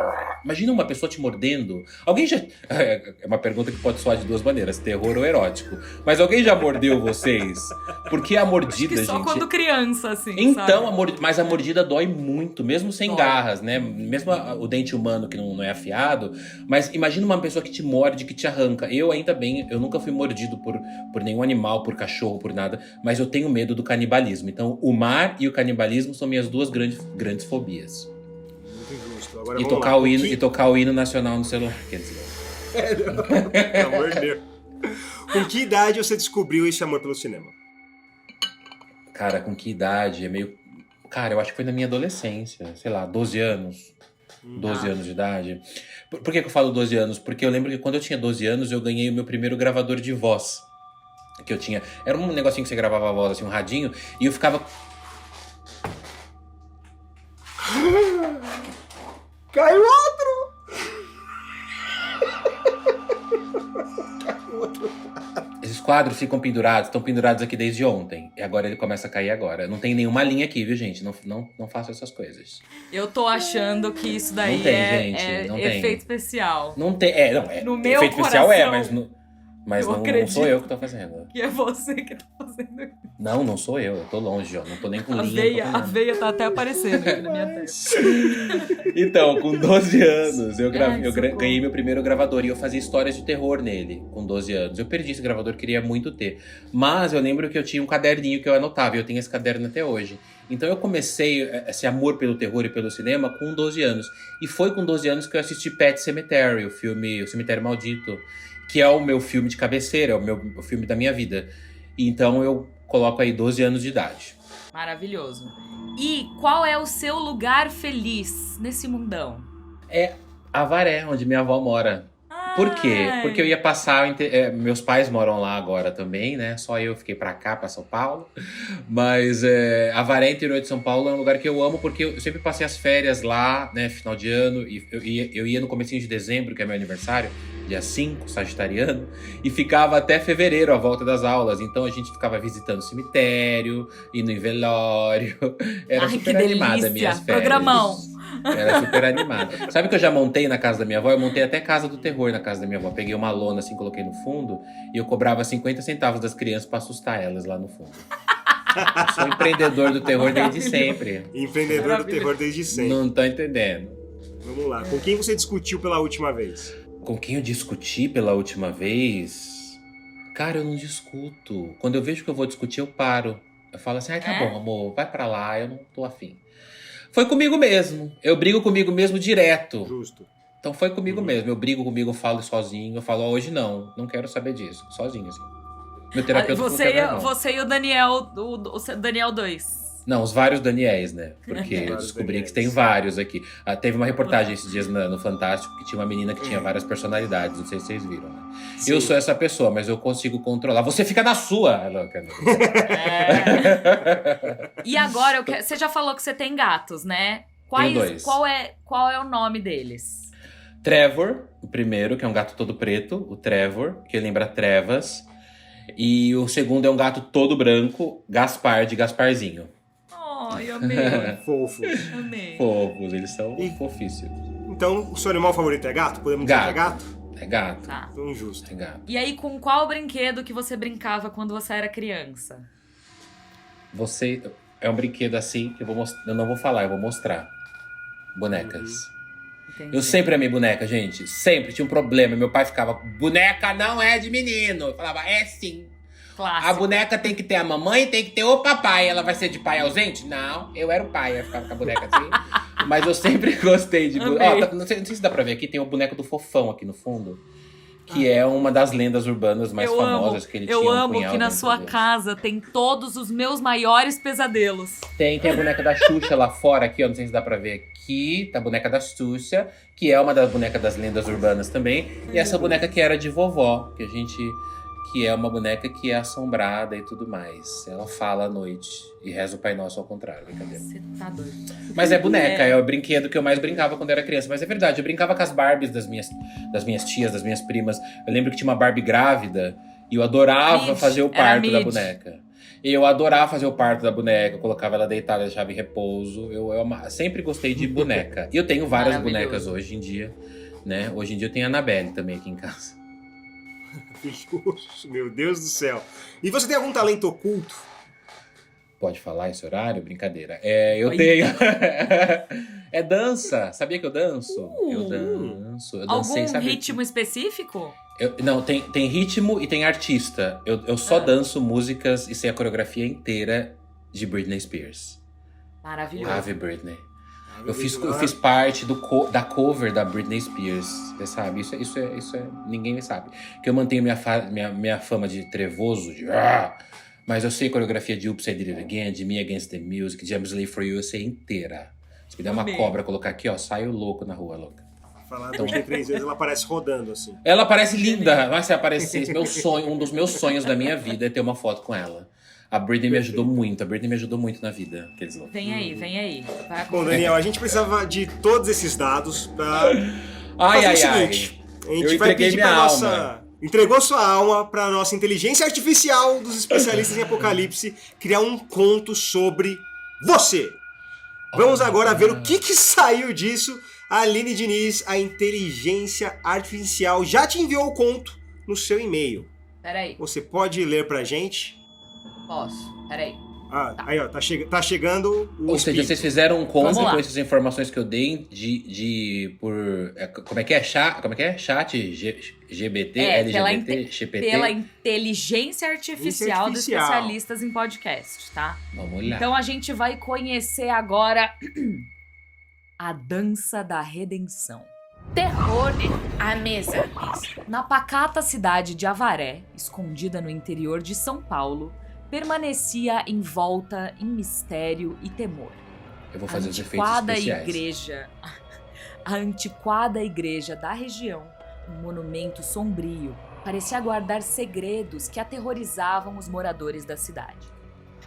Imagina uma pessoa te mordendo. Alguém já... É uma pergunta que pode soar de duas maneiras, terror ou erótico. Mas alguém já mordeu vocês? Porque a mordida, Acho que só gente... quando criança, assim, Então, sabe? mas a mordida dói muito, mesmo sem Dói. garras, né? Mesmo o dente humano que não é afiado. Mas imagina uma pessoa que te morde, que te arranca. Eu, ainda bem, eu nunca fui mordido por nenhum animal, por cachorro, por nada. Mas eu tenho medo do canibalismo. Então, o mar e o canibalismo são minhas duas grandes fobias. Muito justo. Agora E vamos tocar, lá. e tocar o hino nacional no celular. Quer dizer, Pelo amor de Deus. Com que idade você descobriu esse amor pelo cinema? cara, com que idade? É meio... Cara, eu acho que foi na minha adolescência. Sei lá, 12 anos. 12 anos de idade. Por que eu falo 12 anos? Porque eu lembro que quando eu tinha 12 anos, eu ganhei o meu primeiro gravador de voz. Que eu tinha... Era um negocinho que você gravava a voz, assim, um radinho. E eu ficava... Caiu outro! Esses quadros ficam pendurados, estão pendurados aqui desde ontem. E agora ele começa a cair agora. Não tem nenhuma linha aqui, viu, gente? Não façam essas coisas. Eu tô achando que isso daí Não tem, é gente, não tem. efeito especial. Não tem... No meu efeito especial é, coração. mas... Mas Eu não acredito. sou eu que tô fazendo. Que é você que tá fazendo isso. Não sou eu tô longe, ó. Não tô nem com A linha. veia tá até aparecendo aqui na minha testa. Então, com 12 anos, Ai, socorro. ganhei meu primeiro gravador e eu fazia histórias de terror nele, com 12 anos. Eu perdi esse gravador, queria muito ter. Mas eu lembro que eu tinha um caderninho que eu anotava, e eu tenho esse caderno até hoje. Então eu comecei esse amor pelo terror e pelo cinema com 12 anos. E foi com 12 anos que eu assisti Pet Sematary, o filme O Cemitério Maldito, que é o meu filme de cabeceira, é o filme da minha vida. Então eu coloco aí 12 anos de idade. Maravilhoso. E qual é o seu lugar feliz nesse mundão? É Avaré, onde minha avó mora. Por quê? Ai. Porque eu ia passar... meus pais moram lá agora também, né? Só eu fiquei pra cá, pra São Paulo. Mas Avaré, interior de São Paulo, é um lugar que eu amo porque eu sempre passei as férias lá, né? Final de ano. E eu ia no comecinho de dezembro, que é meu aniversário, dia 5, sagitariano. E ficava até fevereiro, à volta das aulas. Então a gente ficava visitando o cemitério, indo em velório. Era Ai, que super animada delícia. minhas férias. Programão. Era super animada. Sabe o que eu já montei na casa da minha avó? Eu montei até casa do terror na casa da minha avó. Peguei uma lona assim, coloquei no fundo e eu cobrava 50 centavos das crianças pra assustar elas lá no fundo. Eu sou empreendedor do terror desde sempre. Empreendedor do Maravilha. terror desde sempre. Não tá entendendo. Vamos lá. Com quem você discutiu pela última vez? Com quem eu discuti pela última vez? Cara, eu não discuto. Quando eu vejo que eu vou discutir, eu paro. Eu falo assim, tá bom, amor, vai pra lá, eu não tô afim. Foi comigo mesmo. Eu brigo comigo mesmo direto. Justo. Então foi comigo mesmo. Eu brigo comigo, eu falo sozinho. Eu falo, hoje não quero saber disso. Sozinho, assim. Meu terapeuta falou que é normal. Você e o Daniel, o Daniel 2. Não, os vários Daniéis, né? Porque eu Vários descobri Daniéis. que tem vários aqui. Teve uma reportagem esses dias no Fantástico que tinha uma menina que tinha várias personalidades. Não sei se vocês viram, né? Sim. Eu sou essa pessoa, mas eu consigo controlar. Você fica na sua! E agora, você já falou que você tem gatos, né? Tenho dois. Qual é o nome deles? Trevor, o primeiro, que é um gato todo preto. O Trevor, que lembra trevas. E o segundo é um gato todo branco, Gaspar, de Gasparzinho. Ai, amei. Fofo. Amei. Fofos, eles são E- fofíssimos. Então, o seu animal favorito é gato? Podemos dizer que é gato? É gato. Tá. Então, justo. É gato. E aí, com qual brinquedo que você brincava quando você era criança? Você é um brinquedo assim que eu não vou falar, eu vou mostrar. Bonecas. Entendi. Eu sempre amei boneca, gente. Sempre tinha um problema. Meu pai ficava, boneca não é de menino. Eu falava, é sim. Clássico. A boneca tem que ter a mamãe, tem que ter o papai. Ela vai ser de pai ausente? Não, eu era o pai. Eu ficava com a boneca assim. Mas eu sempre gostei de boneca. Amei. Não sei se dá pra ver aqui. Tem o boneco do Fofão aqui no fundo. Que é uma das lendas urbanas mais famosas que ele tinha. Eu um amo punhal que na dentro sua dele. casa tem todos os meus maiores pesadelos. Tem a boneca da Xuxa lá fora, aqui, ó. Não sei se dá pra ver aqui. Tá a boneca da Xuxa, que é uma das bonecas das lendas urbanas também. E essa boneca que era de vovó, que é uma boneca que é assombrada e tudo mais. Ela fala à noite e reza o Pai Nosso ao contrário, brincadeira. Você tá doido. Mas é boneca, é o brinquedo que eu mais brincava quando era criança. Mas é verdade, eu brincava com as Barbies das minhas tias, das minhas primas. Eu lembro que tinha uma Barbie grávida e eu adorava Mid, fazer o era parto da mid. boneca. Eu adorava fazer o parto da boneca, eu colocava ela deitada, deixava em repouso. Eu sempre gostei de boneca. E eu tenho várias Maravilhoso. bonecas hoje em dia, né? Hoje em dia eu tenho a Annabelle também aqui em casa. Meu Deus do céu. E você tem algum talento oculto? Pode falar esse horário? Brincadeira. Eu Oi. tenho. É dança. Sabia que eu danço? Eu danço. Eu dancei, Algum sabe? ritmo específico? Não, tem ritmo e tem artista. Eu só danço músicas e sei a coreografia inteira de Britney Spears. Maravilhoso. Ave Britney. Eu fiz parte da cover da Britney Spears. Você sabe? Isso é. Ninguém sabe. Que eu mantenho minha fama de trevoso, mas eu sei a coreografia de Oops, I Did It Again, de Me Against the Music, de I'm Slave For You, eu sei inteira. Se me der uma Amei. cobra colocar aqui, ó, saio louco na rua, louca. Falar então, 3 vezes, ela aparece rodando assim. Ela parece linda, mas se aparecesse, um dos meus sonhos da minha vida é ter uma foto com ela. A Britney me ajudou muito na vida, aqueles loucos. Vem aí. Vai Bom, acontecer. Daniel, a gente precisava de todos esses dados pra Ai, fazer ai, o ai. seguinte. A Eu gente vai entreguei pedir minha pra alma. nossa... Entregou sua alma pra nossa inteligência artificial dos especialistas em apocalipse criar um conto sobre você. Vamos agora ver o que saiu disso. A Aline Diniz, a inteligência artificial, já te enviou o conto no seu e-mail. Peraí, Você pode ler pra gente? posso. Peraí. Ah, Tá. aí ó, tá chegando o Ou seja, espírito. vocês fizeram Vamos conta lá. com essas informações que eu dei como é que é? Como é que é? Chat GBT, LGBT, XPT? Pela inteligência artificial dos Artificial. especialistas em podcast, tá? Vamos lá. Então a gente vai conhecer agora a dança da redenção. Terror à mesa. Na pacata cidade de Avaré, escondida no interior de São Paulo, permanecia envolta em mistério e temor. Eu vou fazer os efeitos especiais. A antiquada igreja da região, um monumento sombrio, parecia guardar segredos que aterrorizavam os moradores da cidade.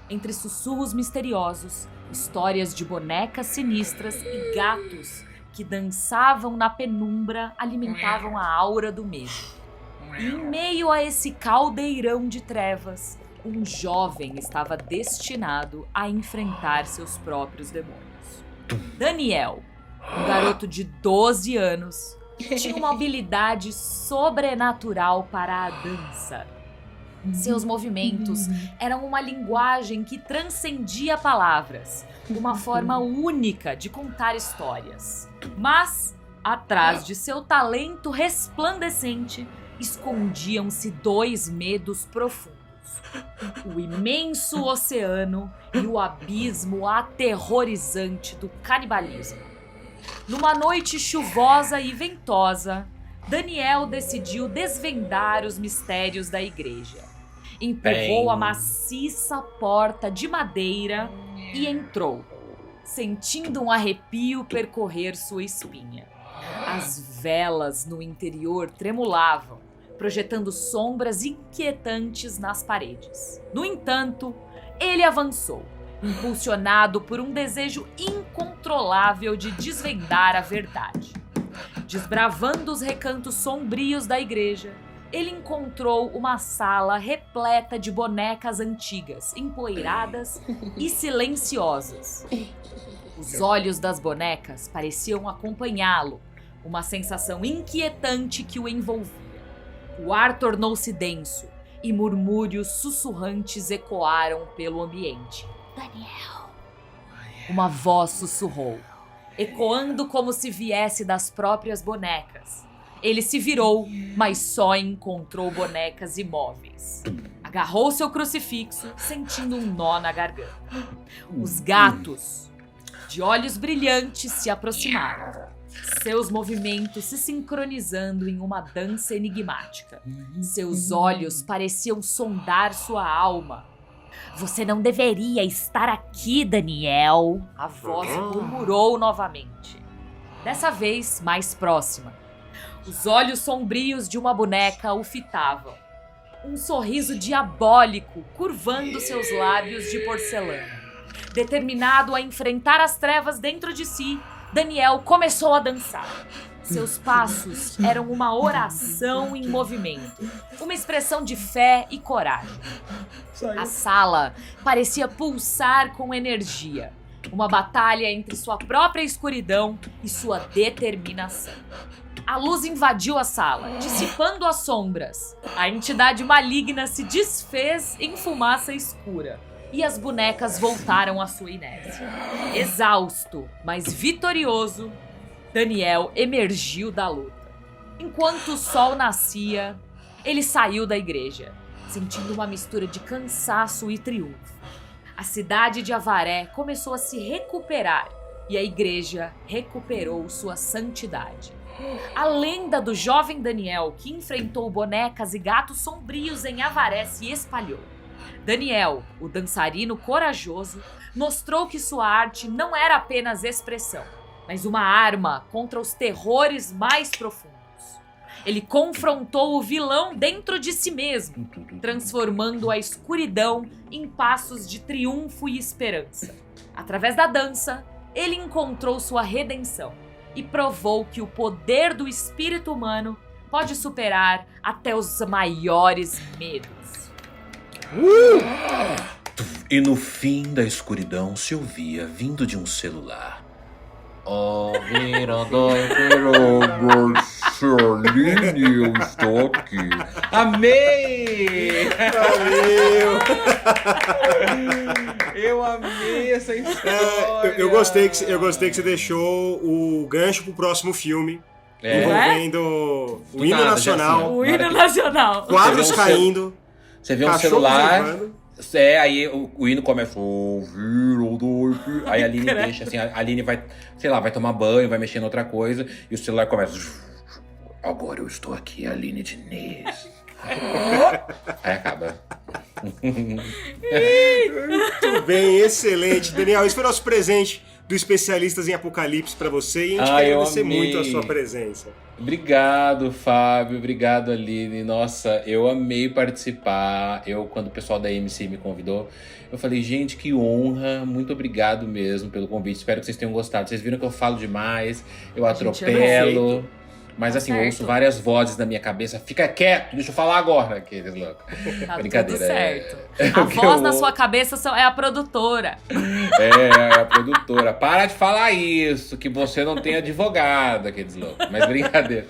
Entre sussurros misteriosos, histórias de bonecas sinistras e gatos que dançavam na penumbra alimentavam a aura do medo. E em meio a esse caldeirão de trevas, um jovem estava destinado a enfrentar seus próprios demônios. Daniel, um garoto de 12 anos, tinha uma habilidade sobrenatural para a dança. Seus movimentos eram uma linguagem que transcendia palavras, uma forma única de contar histórias. Mas, atrás de seu talento resplandecente, escondiam-se dois medos profundos: o imenso oceano e o abismo aterrorizante do canibalismo. Numa noite chuvosa e ventosa, Daniel decidiu desvendar os mistérios da igreja. Empurrou a maciça porta de madeira e entrou, sentindo um arrepio percorrer sua espinha. As velas no interior tremulavam, projetando sombras inquietantes nas paredes. No entanto, ele avançou, impulsionado por um desejo incontrolável de desvendar a verdade. Desbravando os recantos sombrios da igreja, ele encontrou uma sala repleta de bonecas antigas, empoeiradas e silenciosas. Os olhos das bonecas pareciam acompanhá-lo, uma sensação inquietante que o envolvia. O ar tornou-se denso e murmúrios sussurrantes ecoaram pelo ambiente. Daniel! Uma voz sussurrou, ecoando como se viesse das próprias bonecas. Ele se virou, mas só encontrou bonecas imóveis. Agarrou seu crucifixo, sentindo um nó na garganta. Os gatos, de olhos brilhantes, se aproximaram. Seus movimentos se sincronizando em uma dança enigmática. Seus olhos pareciam sondar sua alma. Você não deveria estar aqui, Daniel. A voz murmurou novamente. Dessa vez, mais próxima. Os olhos sombrios de uma boneca o fitavam. Um sorriso diabólico curvando seus lábios de porcelana. Determinado a enfrentar as trevas dentro de si, Daniel começou a dançar. Seus passos eram uma oração em movimento, uma expressão de fé e coragem. A sala parecia pulsar com energia, uma batalha entre sua própria escuridão e sua determinação. A luz invadiu a sala, dissipando as sombras. A entidade maligna se desfez em fumaça escura. E as bonecas voltaram à sua inércia. Exausto, mas vitorioso, Daniel emergiu da luta. Enquanto o sol nascia, ele saiu da igreja, sentindo uma mistura de cansaço e triunfo. A cidade de Avaré começou a se recuperar e a igreja recuperou sua santidade. A lenda do jovem Daniel que enfrentou bonecas e gatos sombrios em Avaré se espalhou. Daniel, o dançarino corajoso, mostrou que sua arte não era apenas expressão, mas uma arma contra os terrores mais profundos. Ele confrontou o vilão dentro de si mesmo, transformando a escuridão em passos de triunfo e esperança. Através da dança, ele encontrou sua redenção e provou que o poder do espírito humano pode superar até os maiores medos. E no fim da escuridão se ouvia, vindo de um celular: Ouvindo Aline, eu estou aqui. Amei! Valeu! Eu amei essa história. Eu gostei que você deixou o gancho pro próximo filme. É. Envolvendo o Do hino nada, nacional, já assim, ó. O hino nacional. quadros Você vê um caindo, Você vê um cachorros celular. uivando. Aí o hino começa. Aí a Aline deixa assim, a Aline vai, sei lá, vai tomar banho, vai mexer em outra coisa, e o celular começa. Agora eu estou aqui, Aline Diniz. Aí acaba. Muito bem, excelente. Daniel, esse foi o nosso presente do Especialistas em Apocalipse pra você e a gente quer Eu agradecer amei. muito a sua presença. Obrigado, Fábio. Obrigado, Aline. Nossa, eu amei participar. Quando o pessoal da MC me convidou, eu falei, gente, que honra. Muito obrigado mesmo pelo convite. Espero que vocês tenham gostado. Vocês viram que eu falo demais, eu gente atropelo. Mas Tá assim, eu ouço certo. várias vozes na minha cabeça. Fica quieto, deixa eu falar agora. Aqueles loucos. Tá Brincadeira, tudo certo. é A o que voz eu na ouço. sua cabeça é a produtora. É a produtora. Para de falar isso, que você não tem advogado, aqueles loucos. Mas brincadeira.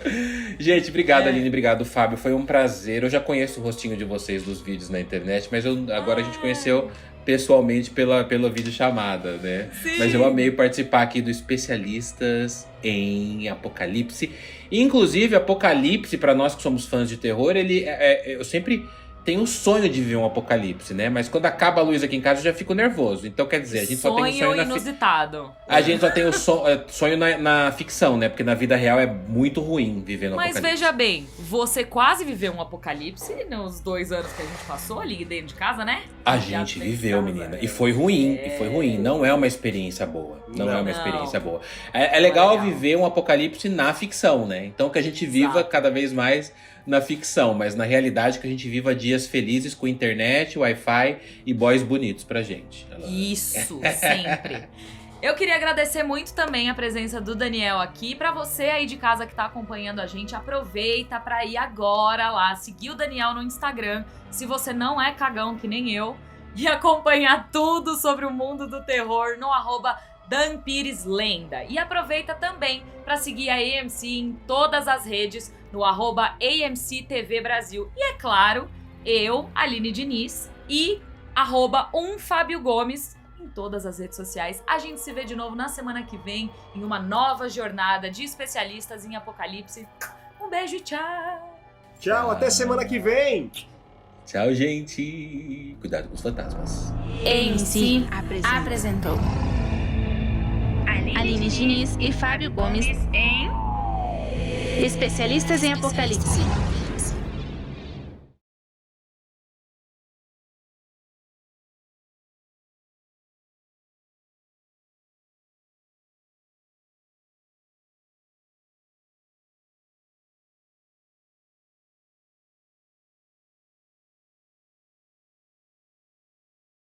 Gente, obrigado, Aline. Obrigado, Fábio. Foi um prazer. Eu já conheço o rostinho de vocês dos vídeos na internet, mas agora a gente conheceu pessoalmente pela videochamada, né? Sim. Mas eu amei participar aqui do Especialistas em Apocalipse. Inclusive, Apocalipse, para nós que somos fãs de terror, eu sempre tenho um sonho de ver um apocalipse, né? Mas quando acaba a luz aqui em casa, eu já fico nervoso. Então, quer dizer, a gente só tem o sonho na inusitado. A gente só tem o sonho na ficção, né? Porque na vida real é muito ruim viver no Mas apocalipse. veja bem, você quase viveu um apocalipse nos 2 anos que a gente passou ali dentro de casa, né? A gente viveu, menina. E foi ruim, e foi ruim. Não é uma experiência boa. Não é uma experiência boa. É legal viver um apocalipse na ficção, né? Então que a gente viva Exato. cada vez mais na ficção, mas na realidade que a gente viva dias felizes com internet, Wi-Fi e boys bonitos pra gente. Isso, sempre. Eu queria agradecer muito também a presença do Daniel aqui. Pra você aí de casa que tá acompanhando a gente, aproveita pra ir agora lá, seguir o Daniel no Instagram, se você não é cagão que nem eu, e acompanhar tudo sobre o mundo do terror no @DanPiresLenda. E aproveita também pra seguir a AMC em todas as redes, no @AMC TV Brasil. E é claro, eu, Aline Diniz, e @Fábio Gomes em todas as redes sociais. A gente se vê de novo na semana que vem em uma nova jornada de especialistas em apocalipse. Um beijo e tchau! Tchau, até semana que vem! Tchau, gente. Cuidado com os fantasmas. AMC apresentou Aline Diniz e Fábio Gomes em Especialistas em Apocalipse.